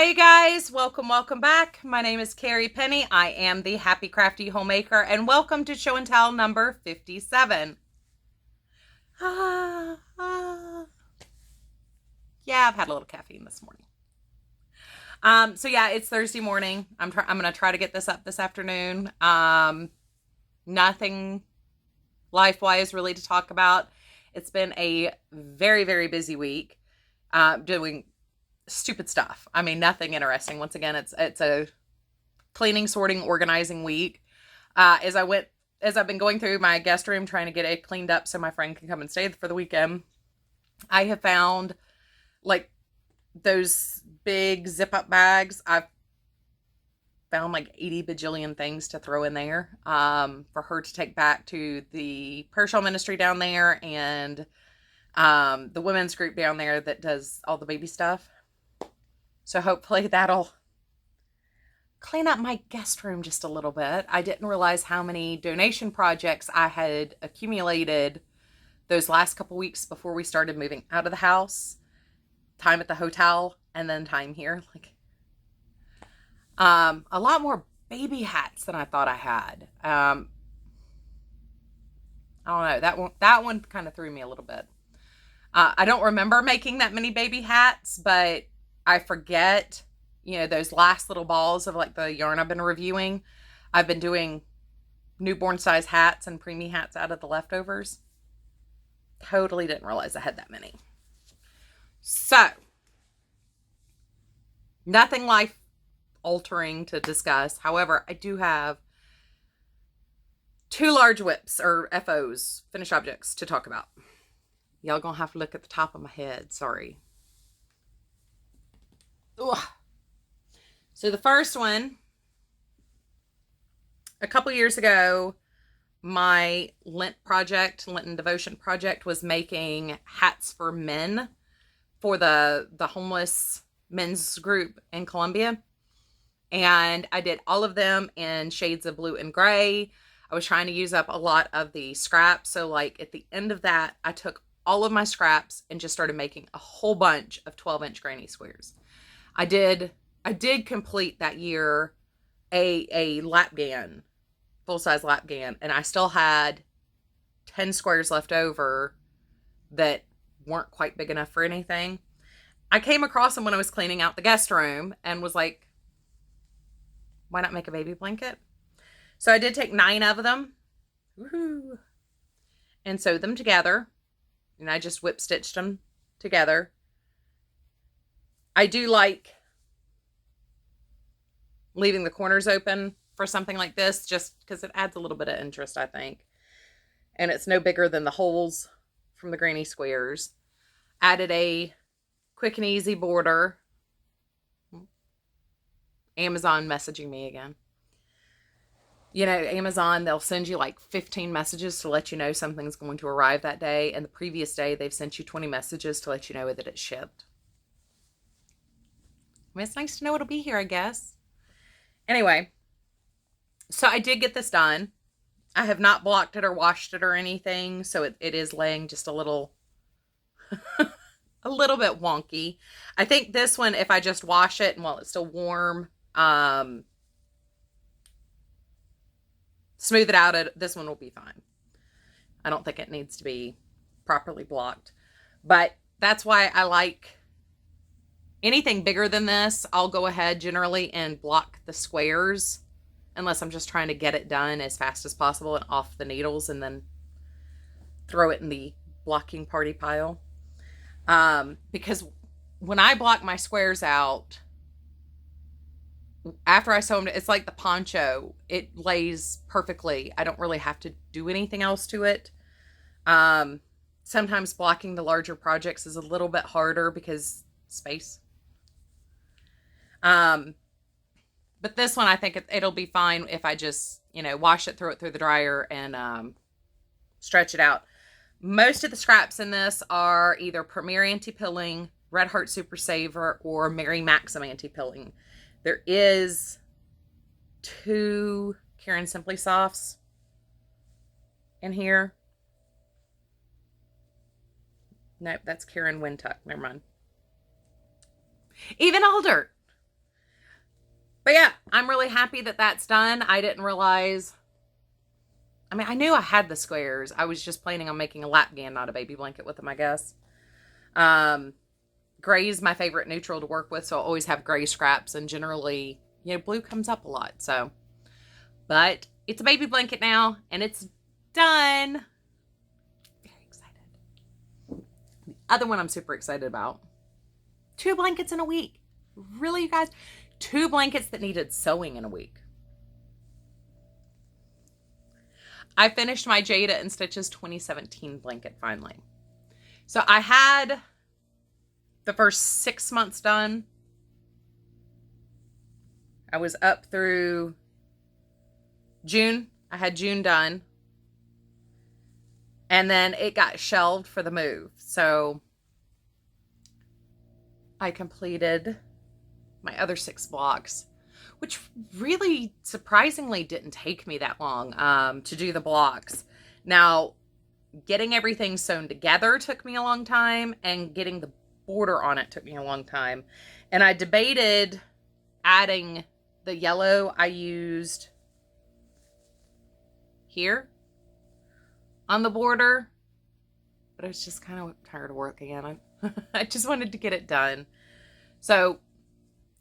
Hi, you guys. Welcome back. My name is Carrie Penny. I am the Happy Crafty Homemaker, and welcome to Show and Tell number 57. Ah, ah. Yeah, I've had a little caffeine this morning. So yeah, it's Thursday morning. I'm gonna try to get this up this afternoon. Nothing life-wise really to talk about. It's been a very, very busy week. Doing stupid stuff. I mean, nothing interesting. Once again, it's a cleaning, sorting, organizing week. As I've been going through my guest room trying to get it cleaned up so my friend can come and stay for the weekend, I have found like those big zip up bags. I've found like 80 bajillion things to throw in there for her to take back to the prayer shawl ministry down there and the women's group down there that does all the baby stuff. So hopefully that'll clean up my guest room just a little bit. I didn't realize how many donation projects I had accumulated those last couple weeks before we started moving out of the house. Time at the hotel and then time here. A lot more baby hats than I thought I had. I don't know. That one kind of threw me a little bit. I don't remember making that many baby hats, but I forget, those last little balls of like the yarn I've been reviewing. I've been doing newborn size hats and preemie hats out of the leftovers. Totally didn't realize I had that many. So, nothing life altering to discuss. However, I do have 2 large whips or FOs, finished objects, to talk about. Y'all gonna have to look at the top of my head. Sorry. Ugh. So the first one, a couple years ago, my Lenten devotion project was making hats for men for the homeless men's group in Columbia. And I did all of them in shades of blue and gray. I was trying to use up a lot of the scraps. So like at the end of that, I took all of my scraps and just started making a whole bunch of 12-inch granny squares. I did complete that year a lap gan, full-size lap gan, and I still had 10 squares left over that weren't quite big enough for anything. I came across them when I was cleaning out the guest room and was like, why not make a baby blanket? So I did take 9 of them, woohoo, and sewed them together. And I just whip stitched them together. I do like leaving the corners open for something like this just because it adds a little bit of interest, I think. And it's no bigger than the holes from the granny squares. Added a quick and easy border. Amazon messaging me again. Amazon, they'll send you like 15 messages to let you know something's going to arrive that day. And the previous day, they've sent you 20 messages to let you know that it's shipped. I mean, it's nice to know it'll be here, I guess. Anyway, so I did get this done. I have not blocked it or washed it or anything. So it is laying just a little, a little bit wonky. I think this one, if I just wash it and while it's still warm, smooth it out, this one will be fine. I don't think it needs to be properly blocked. But that's why I like anything bigger than this. I'll go ahead generally and block the squares unless I'm just trying to get it done as fast as possible and off the needles and then throw it in the blocking party pile. Because when I block my squares out, after I sew them, it's like the poncho. It lays perfectly. I don't really have to do anything else to it. Sometimes blocking the larger projects is a little bit harder because space. But this one, I think it'll be fine if I just, wash it, throw it through the dryer, and stretch it out. Most of the scraps in this are either Premier Anti-Pilling, Red Heart Super Saver, or Mary Maxim Anti-Pilling. There is 2 Karen Simply Softs in here. Nope, that's Karen Wintuck. Never mind. Even older. But yeah, I'm really happy that that's done. I didn't realize, I mean, I knew I had the squares. I was just planning on making a lapghan, not a baby blanket with them, I guess. Gray's my favorite neutral to work with, so I always have gray scraps, and generally, you know, blue comes up a lot, so. But it's a baby blanket now, and it's done. Very excited. The other one I'm super excited about. 2 blankets in a week. Really, you guys? 2 blankets that needed sewing in a week. I finished my Jada and Stitches 2017 blanket finally. So I had the first 6 months done. I was up through June. I had June done. And then it got shelved for the move. So I completed my other 6 blocks, which really surprisingly didn't take me that long to do the blocks. Now, getting everything sewn together took me a long time, and getting the border on it took me a long time. And I debated adding the yellow I used here on the border, but I was just kind of tired of working on it. I just wanted to get it done. So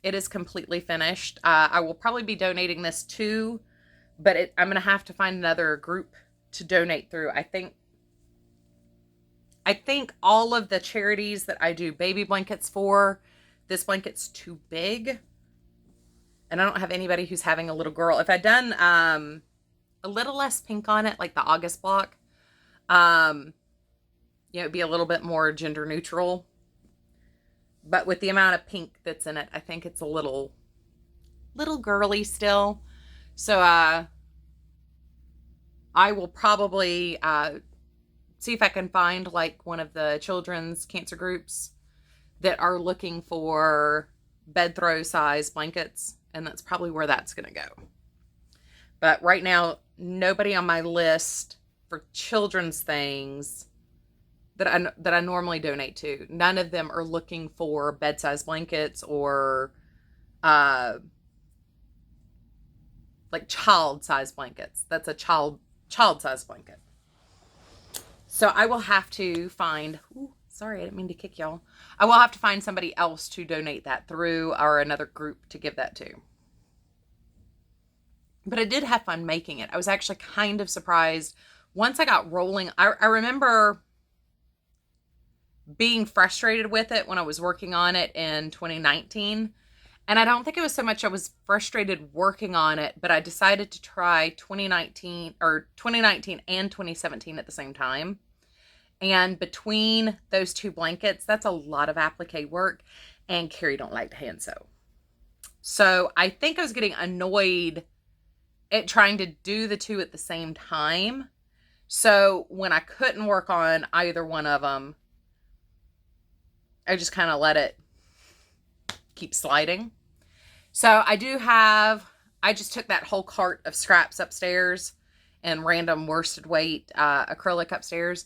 it is completely finished. I will probably be donating this too, but I'm going to have to find another group to donate through. I think all of the charities that I do baby blankets for, this blanket's too big. And I don't have anybody who's having a little girl. If I'd done a little less pink on it, like the August block, you know, it'd be a little bit more gender neutral. But with the amount of pink that's in it, I think it's a little girly still. So I will probably see if I can find like one of the children's cancer groups that are looking for bed throw size blankets. And that's probably where that's going to go. But right now, nobody on my list for children's things that I normally donate to, none of them are looking for bed size blankets or like child size blankets. That's a child size blanket. So I will have to find, sorry, I didn't mean to kick y'all. I will have to find somebody else to donate that through, or another group to give that to. But I did have fun making it. I was actually kind of surprised once I got rolling. I remember being frustrated with it when I was working on it in 2019. And I don't think it was so much I was frustrated working on it, but I decided to try 2019 and 2017 at the same time. And between those 2 blankets, that's a lot of applique work, and Carrie don't like to hand sew. So I think I was getting annoyed at trying to do the 2 at the same time. So when I couldn't work on either one of them, I just kind of let it keep sliding. So I just took that whole cart of scraps upstairs and random worsted weight acrylic upstairs.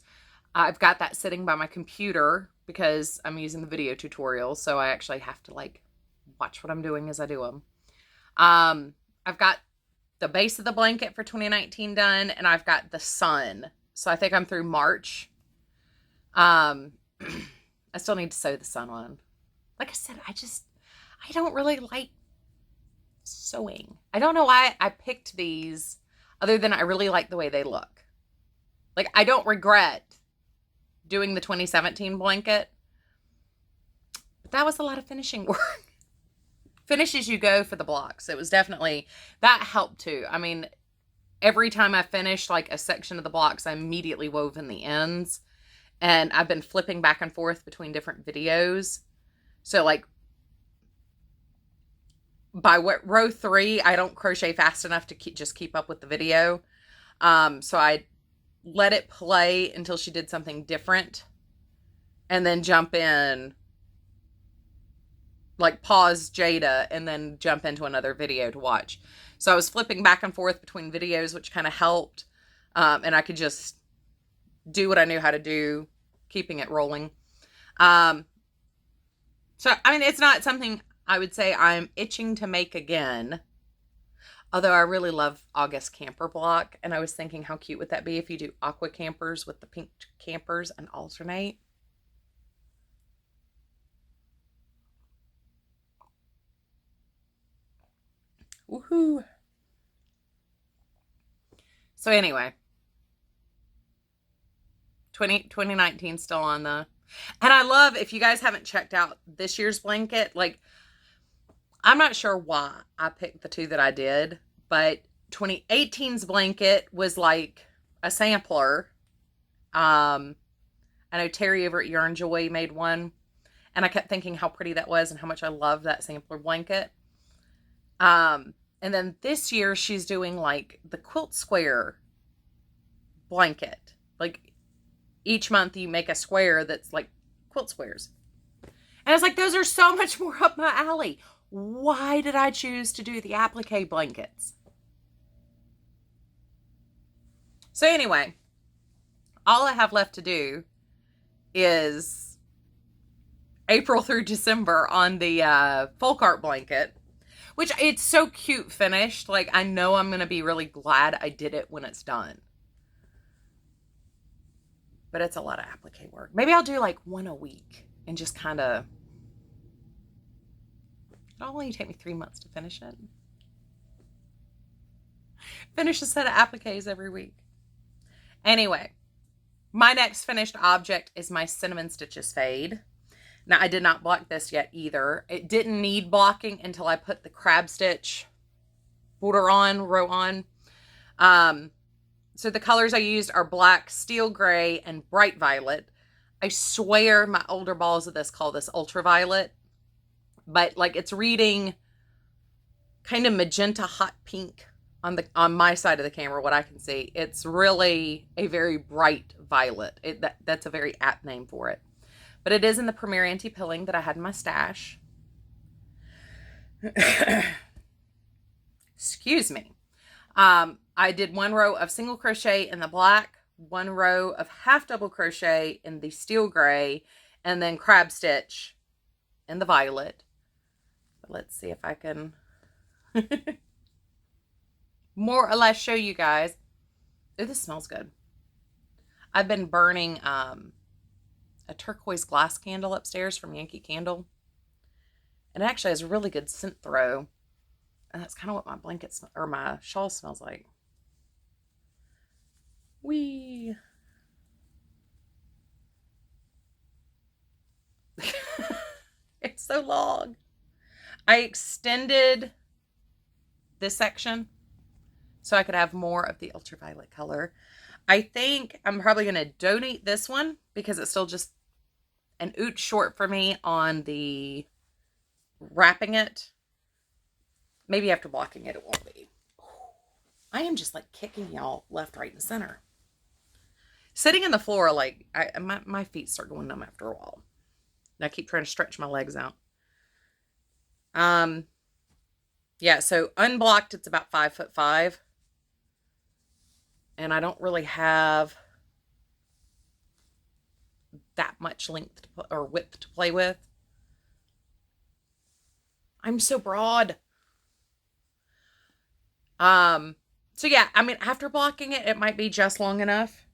I've got that sitting by my computer because I'm using the video tutorial. So I actually have to like watch what I'm doing as I do them. I've got the base of the blanket for 2019 done, and I've got the sun. So I think I'm through March. I still need to sew the sun on. Like I said, I don't really like sewing. I don't know why I picked these, other than I really like the way they look. Like, I don't regret doing the 2017 blanket, but that was a lot of finishing work. Finish as you go for the blocks. It was definitely, that helped too. I mean, every time I finished like a section of the blocks, I immediately wove in the ends. And I've been flipping back and forth between different videos. So like by row 3, I don't crochet fast enough to keep up with the video. So I let it play until she did something different, and then jump in, like pause Jada and then jump into another video to watch. So I was flipping back and forth between videos, which kind of helped. And I could just do what I knew how to do, keeping it rolling. So, I mean, it's not something I would say I'm itching to make again. Although I really love August camper block. And I was thinking, how cute would that be if you do aqua campers with the pink campers and alternate? Woohoo. So anyway, 2019 still on the, and I love, if you guys haven't checked out this year's blanket, like, I'm not sure why I picked the two that I did, but 2018's blanket was like a sampler. I know Terry over at Yarn Joy made one, and I kept thinking how pretty that was and how much I love that sampler blanket. And then this year she's doing like the quilt square blanket. Like each month you make a square that's like quilt squares. And it's like, those are so much more up my alley. Why did I choose to do the applique blankets? So anyway, all I have left to do is April through December on the folk art blanket, which it's so cute finished. Like, I know I'm going to be really glad I did it when it's done. But it's a lot of applique work. Maybe I'll do like one a week and just kind of, it'll only take me 3 months to finish it. Finish a set of appliques every week. Anyway, my next finished object is my Cinnamon Stitches Fade. Now, I did not block this yet either. It didn't need blocking until I put the crab stitch border on, row on. So the colors I used are black, steel gray, and bright violet. I swear my older balls of this call this ultraviolet, but like it's reading kind of magenta hot pink on my side of the camera, what I can see. It's really a very bright violet. That's a very apt name for it. But it is in the Premier Anti-Pilling that I had in my stash. Excuse me. I did one row of single crochet in the black, one row of half double crochet in the steel gray, and then crab stitch in the violet. But let's see if I can more or less show you guys. Oh, this smells good. I've been burning a turquoise glass candle upstairs from Yankee Candle. And it actually has a really good scent throw. And that's kind of what my blanket or my shawl smells like. Wee. It's so long. I extended this section so I could have more of the ultraviolet color. I think I'm probably going to donate this one because it's still just an oot short for me on the wrapping it. Maybe after blocking it, it won't be. I am just like kicking y'all left, right, and center. Sitting on the floor, like, my feet start going numb after a while. And I keep trying to stretch my legs out. Yeah, so unblocked, it's about 5'5". And I don't really have that much length or width to play with. I'm so broad. So yeah, I mean, after blocking it, it might be just long enough.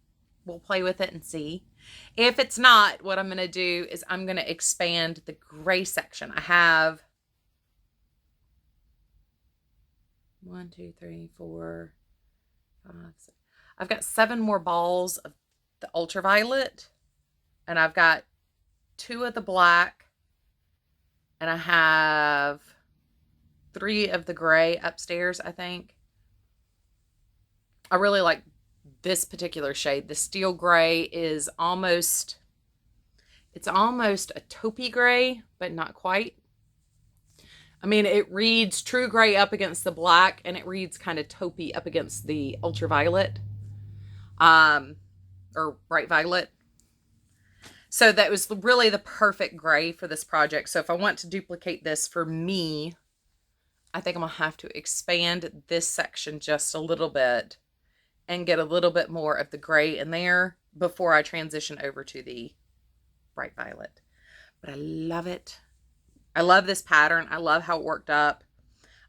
We'll play with it and see. If it's not, what I'm going to do is I'm going to expand the gray section. I have 1, 2, 3, 4, 5, 6. I've got 7 more balls of the ultraviolet, and I've got 2 of the black, and I have 3 of the gray upstairs, I think. I really like this particular shade. The steel gray is almost, it's almost a taupey gray, but not quite. I mean, it reads true gray up against the black, and it reads kind of taupey up against the ultraviolet, or bright violet. So that was really the perfect gray for this project. So if I want to duplicate this for me, I think I'm going to have to expand this section just a little bit and get a little bit more of the gray in there before I transition over to the bright violet. But I love it. I love this pattern. I love how it worked up.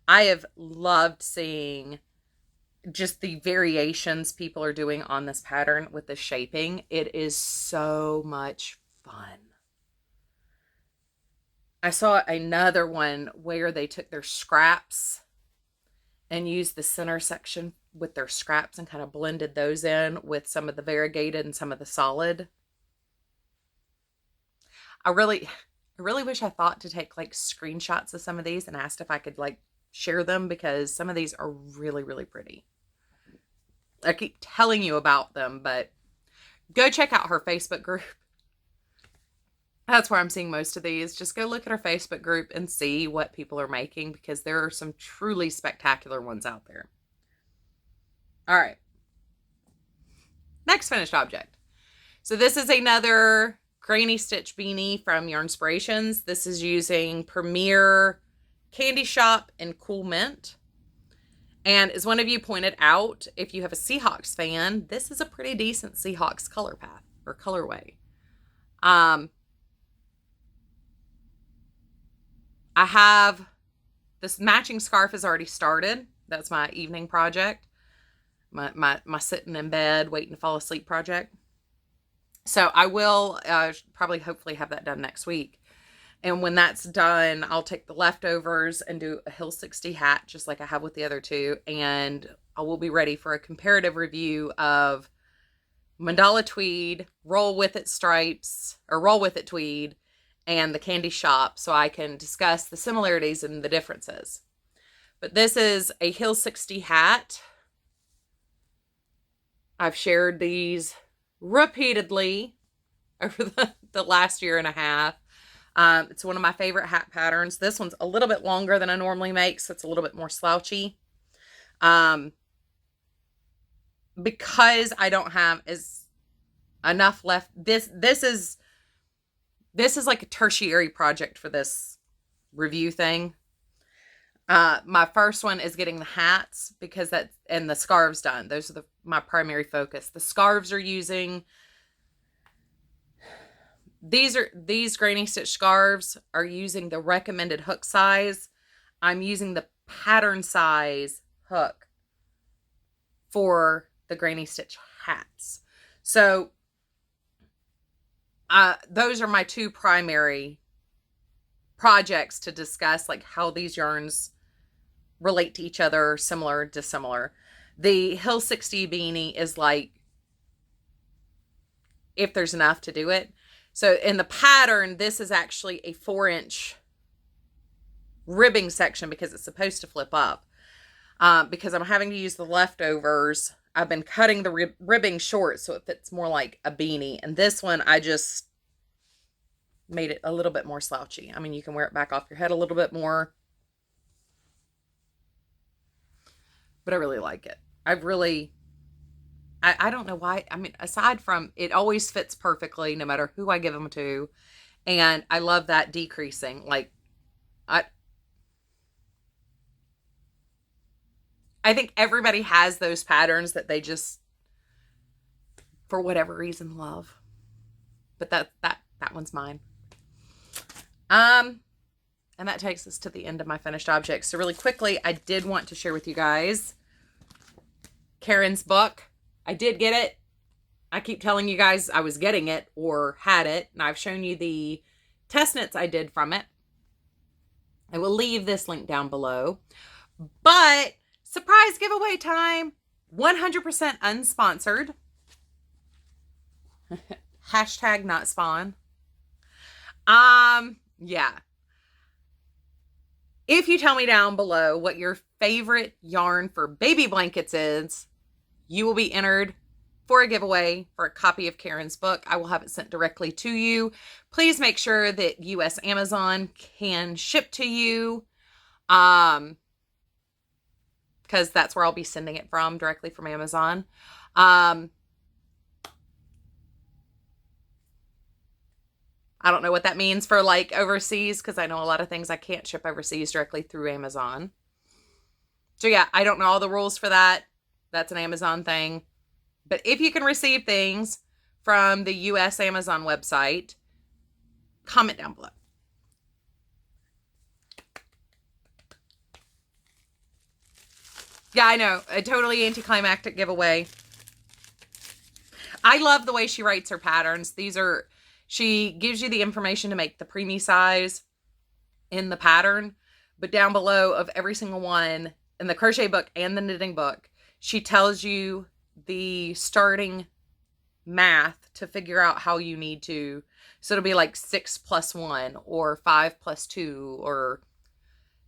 I have loved seeing just the variations people are doing on this pattern with the shaping. It is so much fun. I saw another one where they took their scraps and used the center section with their scraps and kind of blended those in with some of the variegated and some of the solid. I really wish I thought to take like screenshots of some of these and asked if I could like share them, because some of these are really, really pretty. I keep telling you about them, but go check out her Facebook group. That's where I'm seeing most of these. Just go look at her Facebook group and see what people are making, because there are some truly spectacular ones out there. All right. Next finished object. So this is another granny stitch beanie from Yarnspirations. This is using Premier Candy Shop and Cool Mint. And as one of you pointed out, if you have a Seahawks fan, this is a pretty decent Seahawks color path or colorway. I have this matching scarf has already started. That's my evening project. My sitting in bed waiting to fall asleep project. So I will probably hopefully have that done next week. And when that's done, I'll take the leftovers and do a Hill 60 hat, just like I have with the other two. And I will be ready for a comparative review of Mandala Tweed, Roll With It Stripes, or Roll With It Tweed, and the Candy Shop, so I can discuss the similarities and the differences. But this is a Hill 60 hat. I've shared these repeatedly over the last year and a half. It's one of my favorite hat patterns. This one's a little bit longer than I normally make, so it's a little bit more slouchy. Because I don't have enough left. This is like a tertiary project for this review thing. My first one is getting the hats, because and the scarves done. Those are my primary focus. The scarves are using, these granny stitch scarves are using the recommended hook size. I'm using the pattern size hook for the granny stitch hats. So those are my two primary projects to discuss, like how these yarns relate to each other, similar, dissimilar. The Hill 60 beanie is like, if there's enough to do it. So in the pattern, this is actually a 4-inch ribbing section, because it's supposed to flip up. Because I'm having to use the leftovers, I've been cutting the ribbing short so it fits more like a beanie. And this one, I just made it a little bit more slouchy. I mean, you can wear it back off your head a little bit more. But I really like it. I don't know why. I mean, aside from it always fits perfectly no matter who I give them to. And I love that decreasing. Like, I think everybody has those patterns that they just, for whatever reason, love. But that one's mine. And that takes us to the end of my finished objects. So really quickly, I did want to share with you guys Karen's book. I did get it. I keep telling you guys I was getting it or had it, and I've shown you the test knits I did from it. I will leave this link down below. But surprise giveaway time, 100% unsponsored. Hashtag not spawn. Yeah. If you tell me down below what your favorite yarn for baby blankets is, you will be entered for a giveaway for a copy of Karen's book. I will have it sent directly to you. Please make sure that US Amazon can ship to you. Because that's where I'll be sending it from, directly from Amazon. I don't know what that means for like overseas, because I know a lot of things I can't ship overseas directly through Amazon. So yeah, I don't know all the rules for that. That's an Amazon thing. But if you can receive things from the US Amazon website, comment down below. Yeah, I know. A totally anticlimactic giveaway. I love the way she writes her patterns. She gives you the information to make the preemie size in the pattern, but down below of every single one in the crochet book and the knitting book, she tells you the starting math to figure out how you need to. So it'll be like 6 plus 1 or 5 plus 2, or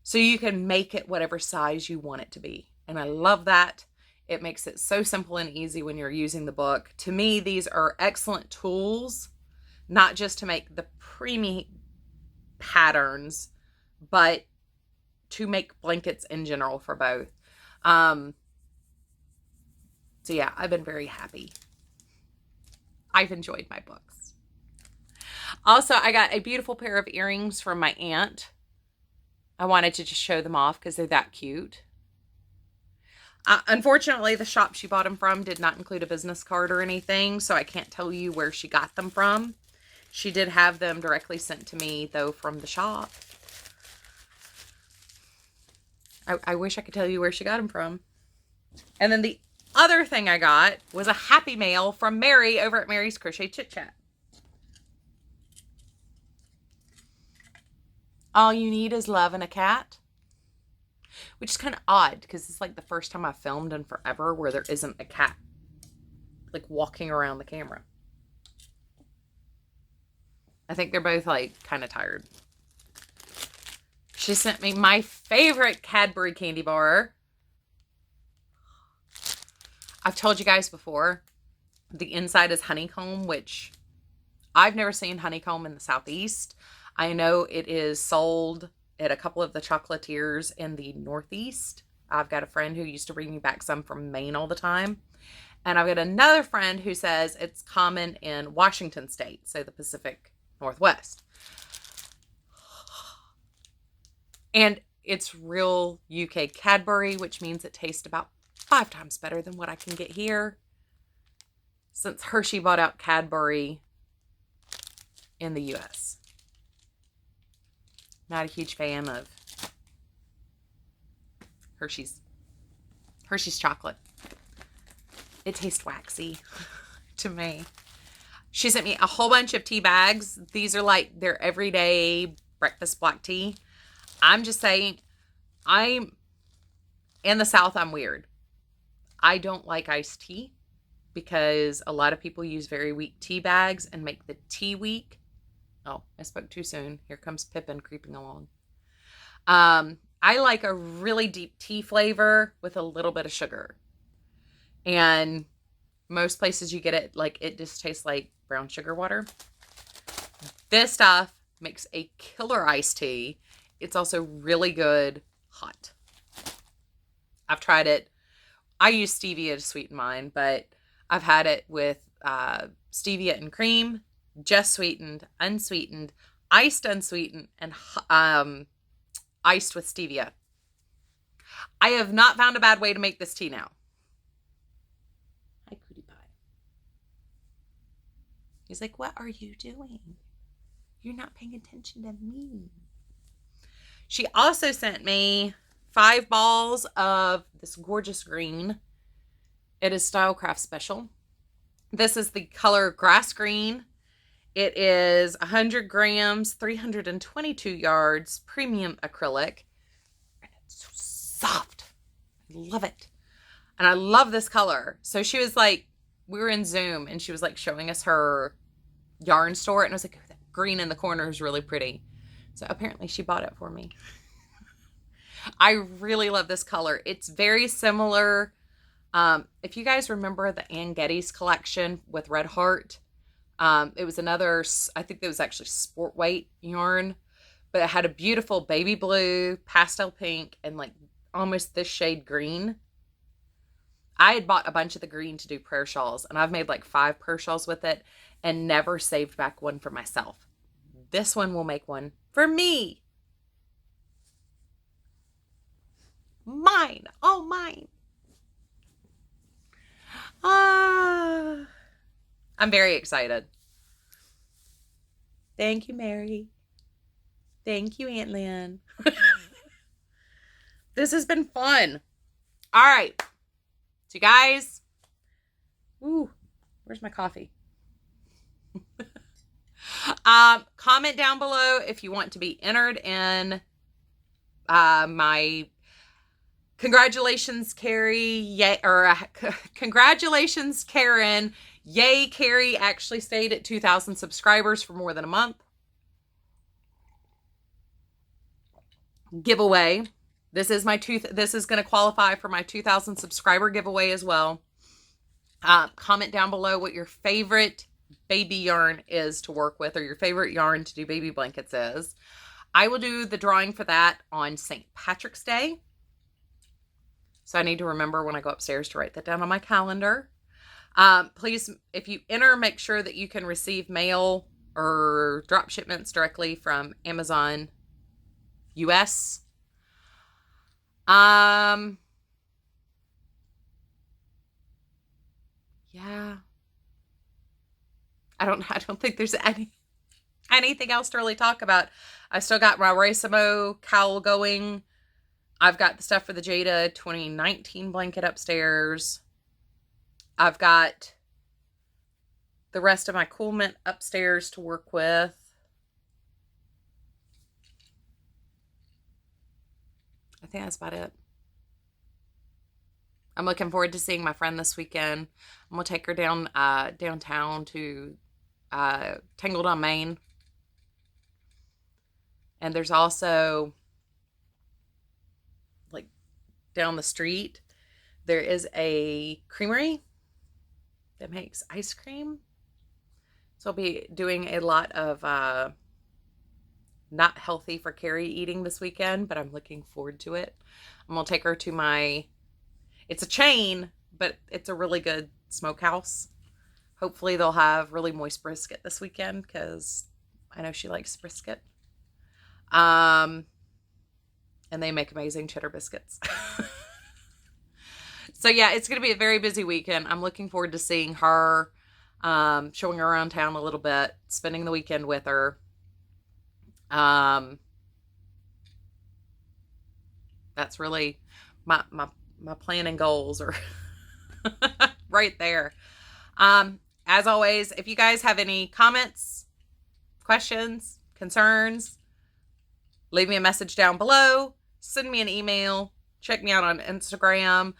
so you can make it whatever size you want it to be. And I love that. It makes it so simple and easy when you're using the book. To me, these are excellent tools, not just to make the preemie patterns, but to make blankets in general for both. So yeah, I've been very happy. I've enjoyed my books. Also, I got a beautiful pair of earrings from my aunt. I wanted to just show them off because they're that cute. Unfortunately, the shop she bought them from did not include a business card or anything, so I can't tell you where she got them from. She did have them directly sent to me, though, from the shop. I wish I could tell you where she got them from. And then the other thing I got was a happy mail from Mary over at Mary's Crochet Chit Chat. All you need is love and a cat. Which is kind of odd because it's like the first time I've filmed in forever where there isn't a cat like walking around the camera. I think they're both like kind of tired. She sent me my favorite Cadbury candy bar. I've told you guys before, the inside is honeycomb, which I've never seen honeycomb in the Southeast. I know it is sold at a couple of the chocolatiers in the Northeast. I've got a friend who used to bring me back some from Maine all the time. And I've got another friend who says it's common in Washington State, so the Pacific Northwest. And it's real UK Cadbury, which means it tastes about 5 times better than what I can get here. Since Hershey bought out Cadbury in the US. Not a huge fan of Hershey's chocolate. It tastes waxy to me. She sent me a whole bunch of tea bags. These are like their everyday breakfast black tea. I'm just saying, I'm in the South, I'm weird. I don't like iced tea because a lot of people use very weak tea bags and make the tea weak. Oh, I spoke too soon. Here comes Pippin creeping along. I like a really deep tea flavor with a little bit of sugar. And most places you get it, like, it just tastes like brown sugar water. This stuff makes a killer iced tea. It's also really good hot. I've tried it. I use stevia to sweeten mine, but I've had it with stevia and cream, just sweetened, unsweetened, iced unsweetened, and iced with stevia. I have not found a bad way to make this tea now. Hi, Cootie Pie. He's like, what are you doing? You're not paying attention to me. She also sent me 5 balls of this gorgeous green. It is Stylecraft Special. This is the color grass green. It is 100 grams, 322 yards, premium acrylic. And it's so soft. I love it. And I love this color. So she was like, we were in Zoom and she was like showing us her yarn store. And I was like, oh, that green in the corner is really pretty. So apparently she bought it for me. I really love this color. It's very similar. If you guys remember the Ann Getty's collection with Red Heart, it was another, I think it was actually sport weight yarn, but it had a beautiful baby blue, pastel pink, and like almost this shade green. I had bought a bunch of the green to do prayer shawls, and I've made like 5 prayer shawls with it and never saved back one for myself. This one will make one for me. Mine. Oh, mine. I'm very excited. Thank you, Mary. Thank you, Aunt Lynn. This has been fun. All right. So you guys, ooh, where's my coffee? Comment down below if you want to be entered in my congratulations, Carrie. Yay, or congratulations, Karen. Yay, Carrie actually stayed at 2,000 subscribers for more than a month. Giveaway. This is going to qualify for my 2,000 subscriber giveaway as well. Comment down below what your favorite baby yarn is to work with, or your favorite yarn to do baby blankets is. I will do the drawing for that on St. Patrick's Day. So I need to remember when I go upstairs to write that down on my calendar. Please, if you enter, make sure that you can receive mail or drop shipments directly from Amazon US. Yeah. I don't think there's anything else to really talk about. I still got my Racemo cowl going. I've got the stuff for the Jada 2019 blanket upstairs. I've got the rest of my Cool Mint upstairs to work with. I think that's about it. I'm looking forward to seeing my friend this weekend. I'm going to take her down downtown to Tangled on Main. And there's also, like, down the street, there is a creamery that makes ice cream. So I'll be doing a lot of not healthy for Carrie eating this weekend, but I'm looking forward to it. I'm going to take her to it's a chain, but it's a really good smokehouse. Hopefully they'll have really moist brisket this weekend, because I know she likes brisket. And they make amazing cheddar biscuits. So yeah, it's going to be a very busy weekend. I'm looking forward to seeing her, showing her around town a little bit, spending the weekend with her. That's really my plan and goals are right there. As always, if you guys have any comments, questions, concerns, leave me a message down below, send me an email, check me out on Instagram.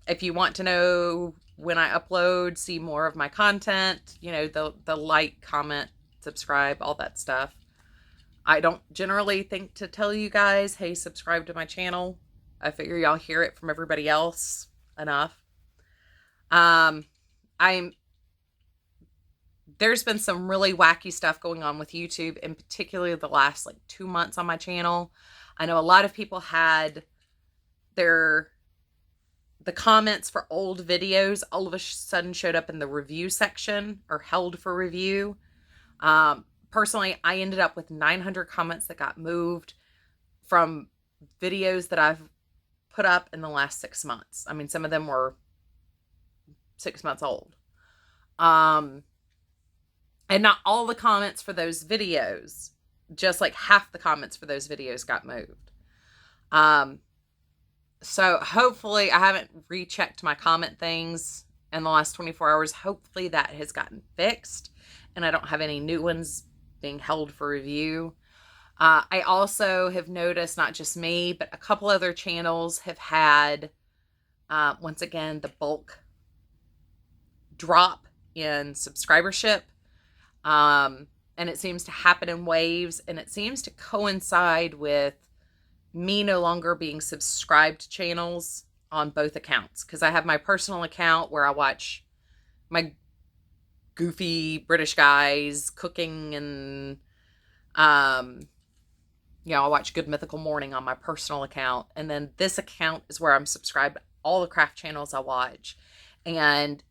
If you want to know when I upload, see more of my content, you know, the like, comment, subscribe, all that stuff. I don't generally think to tell you guys, hey, subscribe to my channel. I figure y'all hear it from everybody else enough. There's been some really wacky stuff going on with YouTube, in particular the last 2 months on my channel. I know a lot of people had the comments for old videos all of a sudden showed up in the review section, or held for review. Personally, I ended up with 900 comments that got moved from videos that I've put up in the last 6 months. I mean, some of them were 6 months old. And not all the comments for those videos, just half the comments for those videos got moved. So hopefully, I haven't rechecked my comment things in the last 24 hours. Hopefully that has gotten fixed and I don't have any new ones being held for review. I also have noticed, not just me, but a couple other channels have had, once again, the bulk drop in subscribership. And it seems to happen in waves, and it seems to coincide with me no longer being subscribed to channels on both accounts. Because I have my personal account where I watch my goofy British guys cooking, and I watch Good Mythical Morning on my personal account. And then this account is where I'm subscribed to all the craft channels I watch. And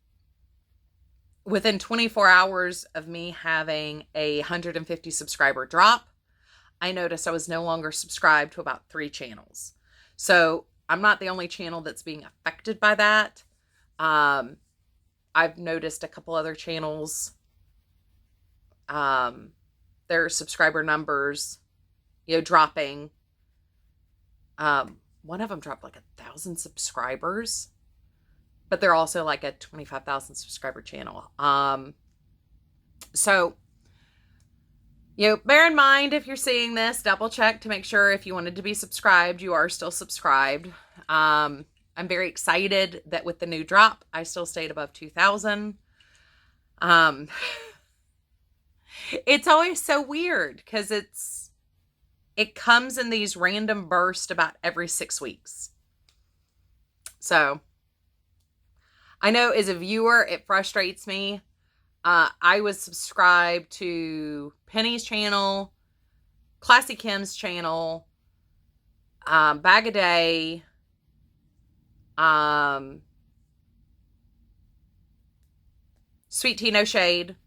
within 24 hours of me having a 150 subscriber drop, I noticed I was no longer subscribed to about 3 channels. So I'm not the only channel that's being affected by that. I've noticed a couple other channels, their subscriber numbers, dropping. one of them dropped like 1,000 subscribers, but they're also like a 25,000 subscriber channel. So, bear in mind, if you're seeing this, double check to make sure if you wanted to be subscribed, you are still subscribed. I'm very excited that with the new drop, I still stayed above 2,000. It's always so weird because it comes in these random bursts about every 6 weeks. So I know as a viewer, it frustrates me. I was subscribed to Penny's channel, Classy Kim's channel, Bag a Day, Sweet Tea No Shade.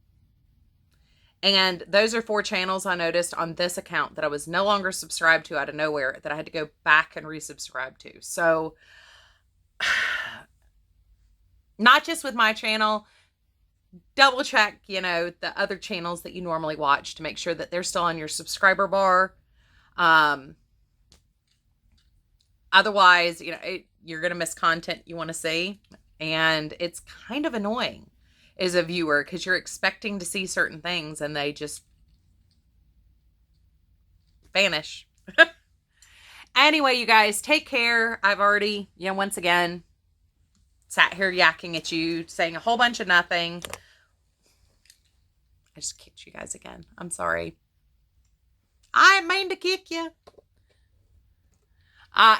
And those are 4 channels I noticed on this account that I was no longer subscribed to out of nowhere, that I had to go back and resubscribe to. So, not just with my channel, double check, the other channels that you normally watch to make sure that they're still on your subscriber bar. Otherwise, you're going to miss content you want to see. And it's kind of annoying as a viewer because you're expecting to see certain things and they just vanish. Anyway, you guys, take care. I've already, once again, sat here yakking at you, saying a whole bunch of nothing. I just kicked you guys again. I'm sorry. I didn't mean to kick you.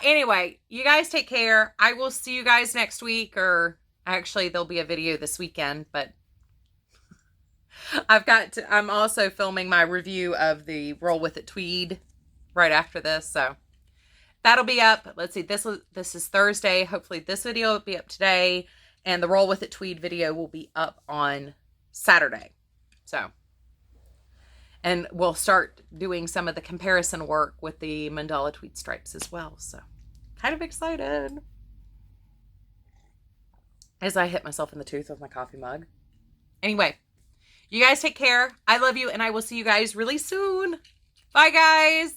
Anyway, you guys take care. I will see you guys next week, or actually there'll be a video this weekend, but I'm also filming my review of the Roll With It tweed right after this, so that'll be up. Let's see, this is Thursday. Hopefully this video will be up today, and the Roll With It tweed video will be up on Saturday. So, and we'll start doing some of the comparison work with the mandala tweed stripes as well. So, kind of excited. As I hit myself in the tooth with my coffee mug. Anyway, you guys take care. I love you, and I will see you guys really soon. Bye, guys.